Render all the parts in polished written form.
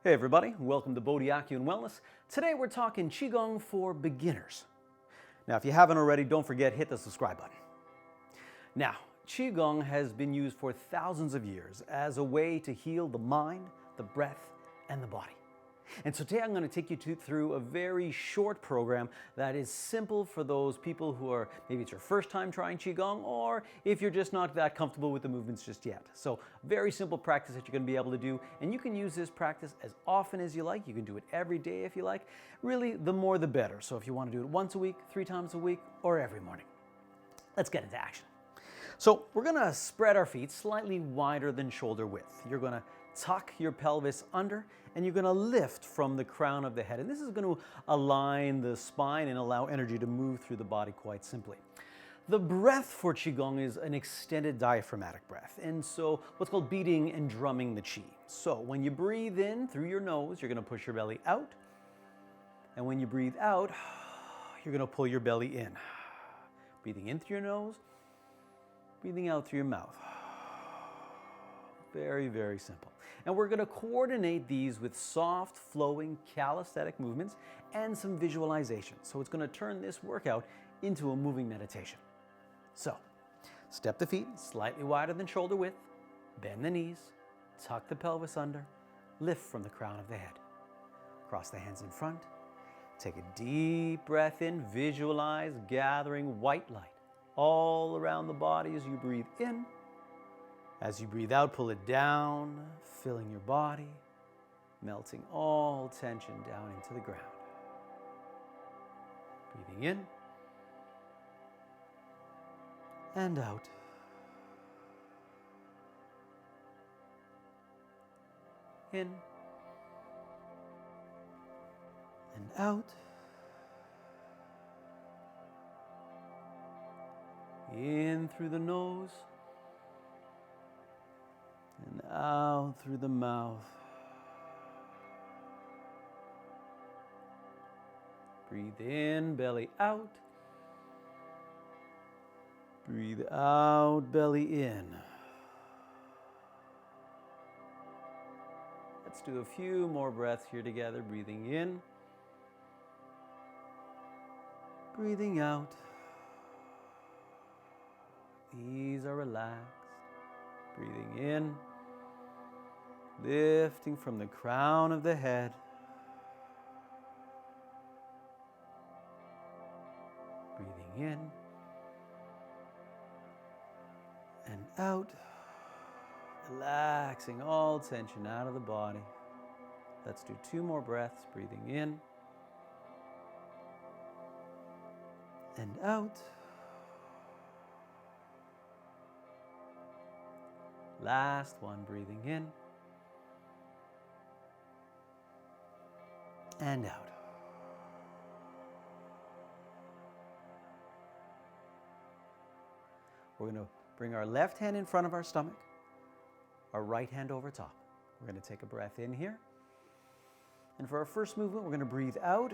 Hey everybody, welcome to Bodhi and Wellness. Today we're talking Qigong for beginners. Now if you haven't already, don't forget, hit the subscribe button. Now, Qigong has been used for thousands of years as a way to heal the mind, the breath, and the body. And so today I'm going to take you through a very short program that is simple for those people who are, maybe it's your first time trying Qigong, or if you're just not that comfortable with the movements just yet. So very simple practice that you're going to be able to do, and you can use this practice as often as you like. You can do it every day if you like. Really, the more the better. So if you want to do it once a week, 3 times a week, or every morning. Let's get into action. So we're going to spread our feet slightly wider than shoulder width. You're going to tuck your pelvis under, and you're going to lift from the crown of the head. And this is going to align the spine and allow energy to move through the body quite simply. The breath for Qigong is an extended diaphragmatic breath, and so what's called beating and drumming the Qi. So when you breathe in through your nose, you're going to push your belly out, and when you breathe out, you're going to pull your belly in. Breathing in through your nose, breathing out through your mouth. Very, very simple. And we're going to coordinate these with soft, flowing, calisthenic movements and some visualization. So it's going to turn this workout into a moving meditation. So, step the feet slightly wider than shoulder width, bend the knees, tuck the pelvis under, lift from the crown of the head. Cross the hands in front, take a deep breath in, visualize gathering white light all around the body as you breathe in. As you breathe out, pull it down, filling your body, melting all tension down into the ground. Breathing in and out. In and out. In through the nose and out through the mouth. Breathe in, belly out. Breathe out, belly in. Let's do a few more breaths here together. Breathing in. Breathing out. Knees are relaxed. Breathing in, lifting from the crown of the head. Breathing in and out, relaxing all tension out of the body. Let's do 2 more breaths. Breathing in and out. Last one, breathing in and out. We're going to bring our left hand in front of our stomach, our right hand over top. We're going to take a breath in here. And for our first movement, we're going to breathe out,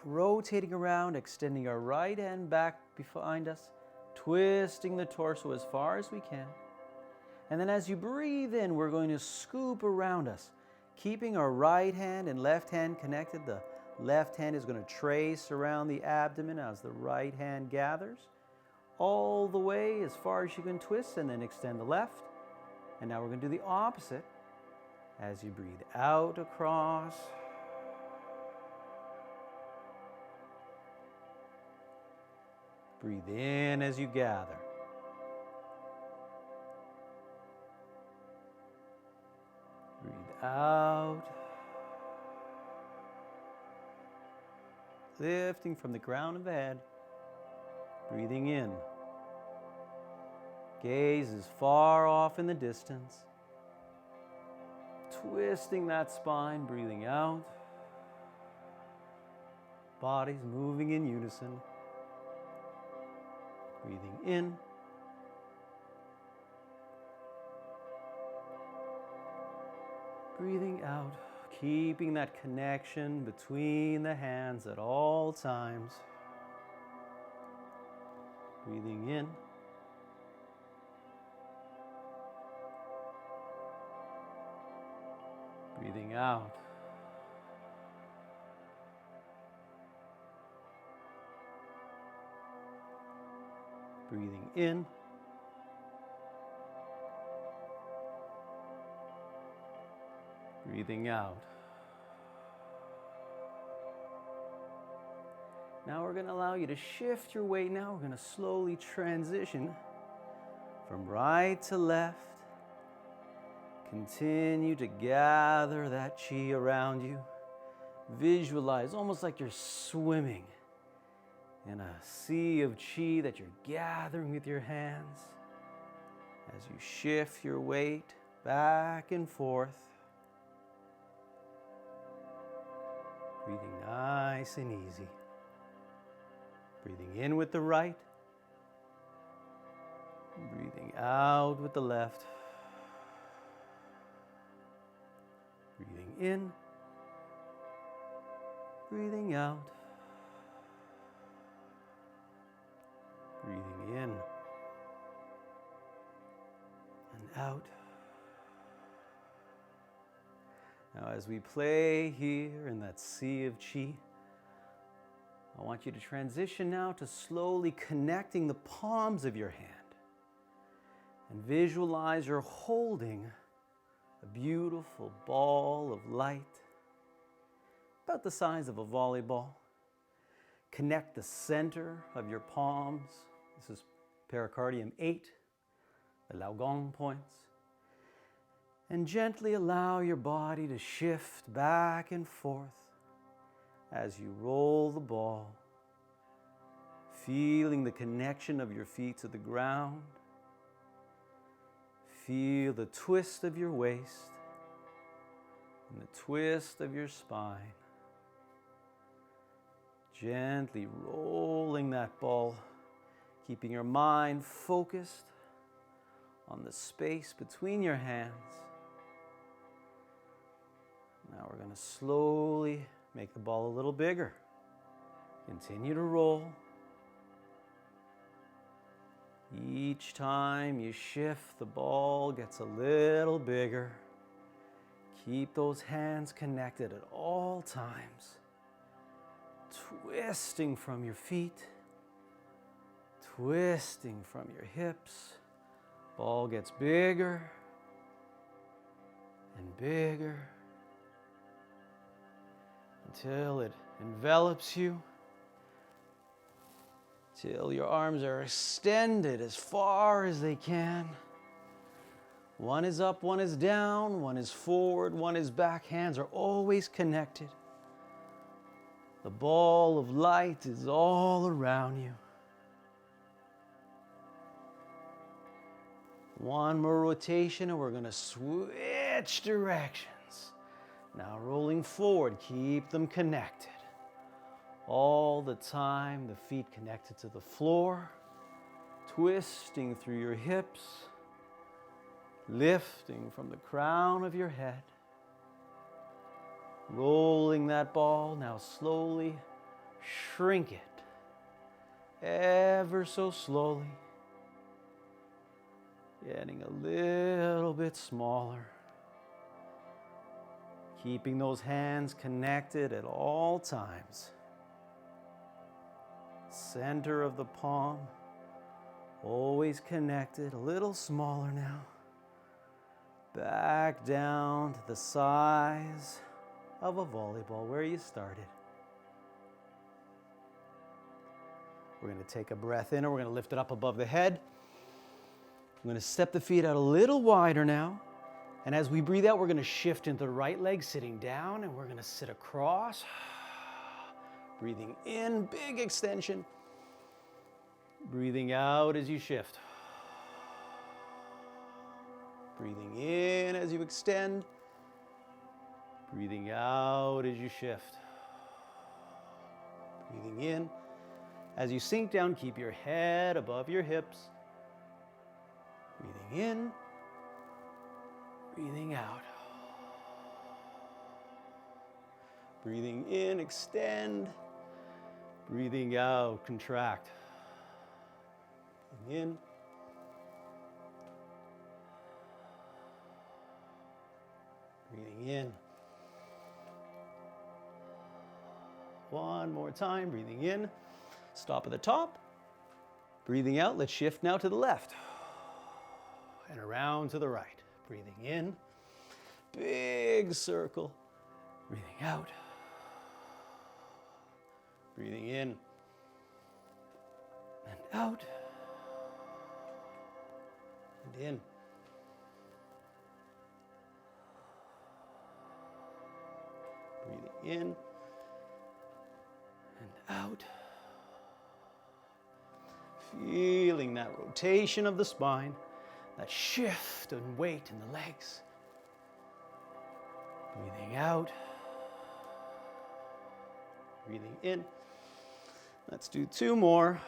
rotating around, extending our right hand back behind us, twisting the torso as far as we can. And then as you breathe in, we're going to scoop around us, keeping our right hand and left hand connected. The left hand is going to trace around the abdomen as the right hand gathers, all the way as far as you can twist, and then extend the left. And now we're going to do the opposite. As you breathe out across, breathe in as you gather. Breathe out, lifting from the crown of the head, breathing in. Gaze is far off in the distance, twisting that spine, breathing out. Body's moving in unison, breathing in. Breathing out, keeping that connection between the hands at all times. Breathing in. Breathing out. Breathing in. Breathing out. Now we're going to allow you to shift your weight. Now we're going to slowly transition from right to left. Continue to gather that chi around you. Visualize almost like you're swimming in a sea of chi that you're gathering with your hands as you shift your weight back and forth. Breathing nice and easy. Breathing in with the right. Breathing out with the left. Breathing in. Breathing out. Breathing in. And out. Now as we play here in that sea of chi, I want you to transition now to slowly connecting the palms of your hand. And visualize you're holding a beautiful ball of light, about the size of a volleyball. Connect the center of your palms. This is pericardium 8, the Laogong points. And gently allow your body to shift back and forth as you roll the ball, feeling the connection of your feet to the ground. Feel the twist of your waist and the twist of your spine. Gently rolling that ball, keeping your mind focused on the space between your hands. Now we're going to slowly make the ball a little bigger. Continue to roll. Each time you shift, the ball gets a little bigger. Keep those hands connected at all times. Twisting from your feet, twisting from your hips. Ball gets bigger and bigger until it envelops you, till your arms are extended as far as they can. One is up, one is down, one is forward, one is back. Hands are always connected. The ball of light is all around you. One more rotation and we're going to switch directions. Now rolling forward, keep them connected. All the time, the feet connected to the floor, twisting through your hips, lifting from the crown of your head. Rolling that ball, now slowly shrink it, ever so slowly, getting a little bit smaller. Keeping those hands connected at all times. Center of the palm, always connected, a little smaller now. Back down to the size of a volleyball where you started. We're going to take a breath in and we're going to lift it up above the head. I'm going to step the feet out a little wider now. And as we breathe out, we're going to shift into the right leg, sitting down, and we're going to sit across. Breathing in, big extension. Breathing out as you shift. Breathing in as you extend. Breathing out as you shift. Breathing in. As you sink down, keep your head above your hips. Breathing in. Breathing out. Breathing in, extend. Breathing out, contract. Breathing in. Breathing in. One more time, breathing in. Stop at the top. Breathing out, let's shift now to the left. And around to the right. Breathing in, big circle. Breathing out. Breathing in and out and in. Breathing in and out. Feeling that rotation of the spine, that shift in weight in the legs. Breathing out. Breathing in. Let's do 2 more.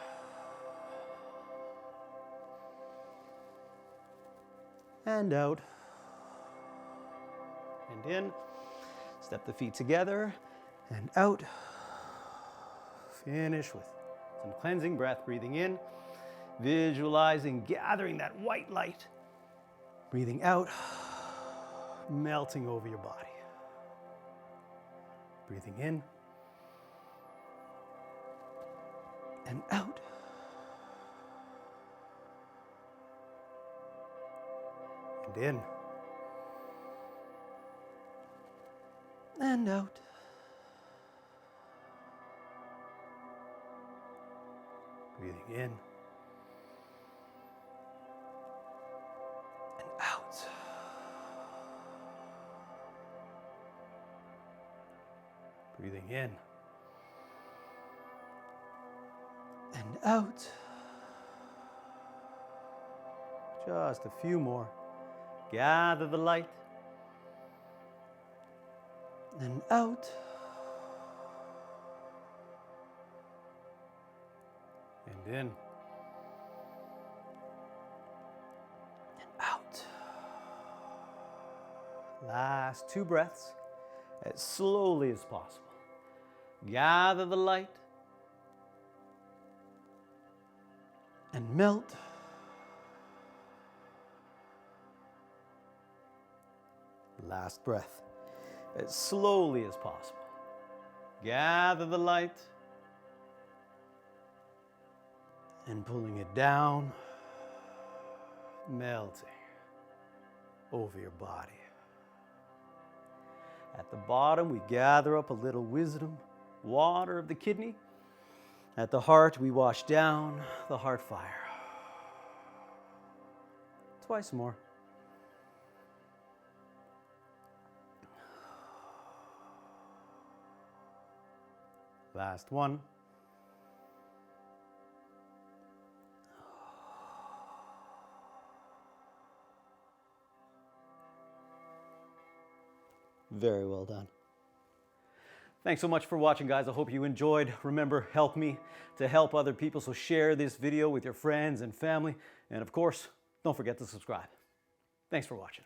And out. And in. Step the feet together and out. Finish with some cleansing breath. Breathing in. Visualizing, gathering that white light. Breathing out. Melting over your body. Breathing in. And out. And in. And out. Breathing in. And out. Breathing in. And out. Just a few more. Gather the light. And out. And in. And out. Last 2 breaths as slowly as possible. Gather the light. And melt. Last breath, as slowly as possible. Gather the light. And pulling it down, melting over your body. At the bottom, we gather up a little wisdom, water of the kidney. At the heart, we wash down the heart fire. Twice more. Last one. Very well done. Thanks so much for watching, guys. I hope you enjoyed. Remember, help me to help other people, so share this video with your friends and family. And of course, don't forget to subscribe. Thanks for watching.